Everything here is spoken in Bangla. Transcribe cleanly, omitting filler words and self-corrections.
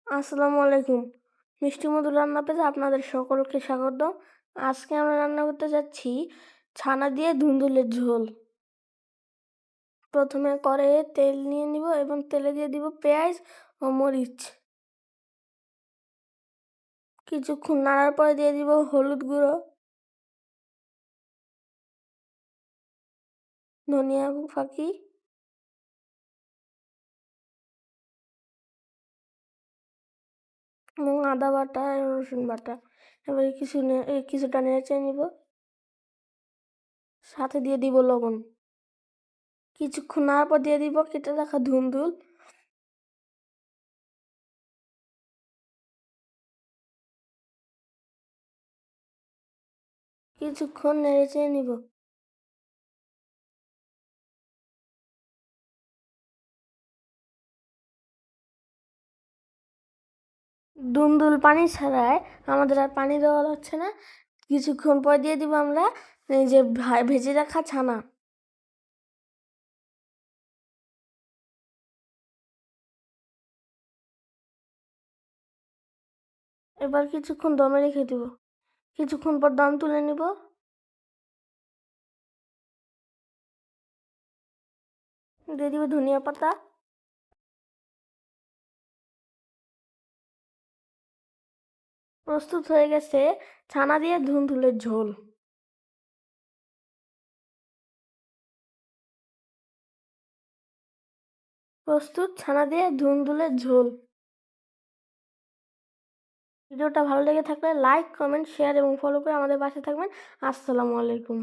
আসসালামু আলাইকুম। মিষ্টি মধুর রান্না পেজে আপনাদের সকলকে স্বাগত। আজকে আমরা রান্না করতে যাচ্ছি ছানা দিয়ে ধুন্দুলের ঝোল। প্রথমে কড়াইয়ে তেল নিয়ে নিব এবং তেলে দিয়ে দিব পেঁয়াজ ও মরিচ। কিছুক্ষণ নাড়ার পরে দিয়ে দিব হলুদ গুঁড়ো, ধনিয়া ফাঁকি এবং আদা বাটা এবং রসুন বাটা। এবার কিছুটা নেড়ে নিব। সাথে দিয়ে দিব লবণ। কিছুক্ষণ নাড়ার পর দিয়ে দিব কেটে রাখা ধুন্দুল। কিছুক্ষণ নেড়ে নিব। ধুন্দুল পানি ছাড়ায় আমাদের আর পানি দেওয়া হচ্ছে না। কিছুক্ষণ পর দিয়ে দিব আমরা এই যে ভেজে রাখা ছানা। এবার কিছুক্ষণ দমে রেখে দিব। কিছুক্ষণ পর দম তুলে নিব। দিয়ে দিব ধনিয়া পাতা। প্রস্তুত হয়ে গেছে ছানা দিয়ে ধুন্দুলের ঝোল। প্রস্তুত ছানা দিয়ে ধুন্দুলের ঝোল। ভিডিওটা ভালো লেগে থাকলে লাইক, কমেন্ট, শেয়ার এবং ফলো করে আমাদের পাশে থাকবেন। আসসালামু আলাইকুম।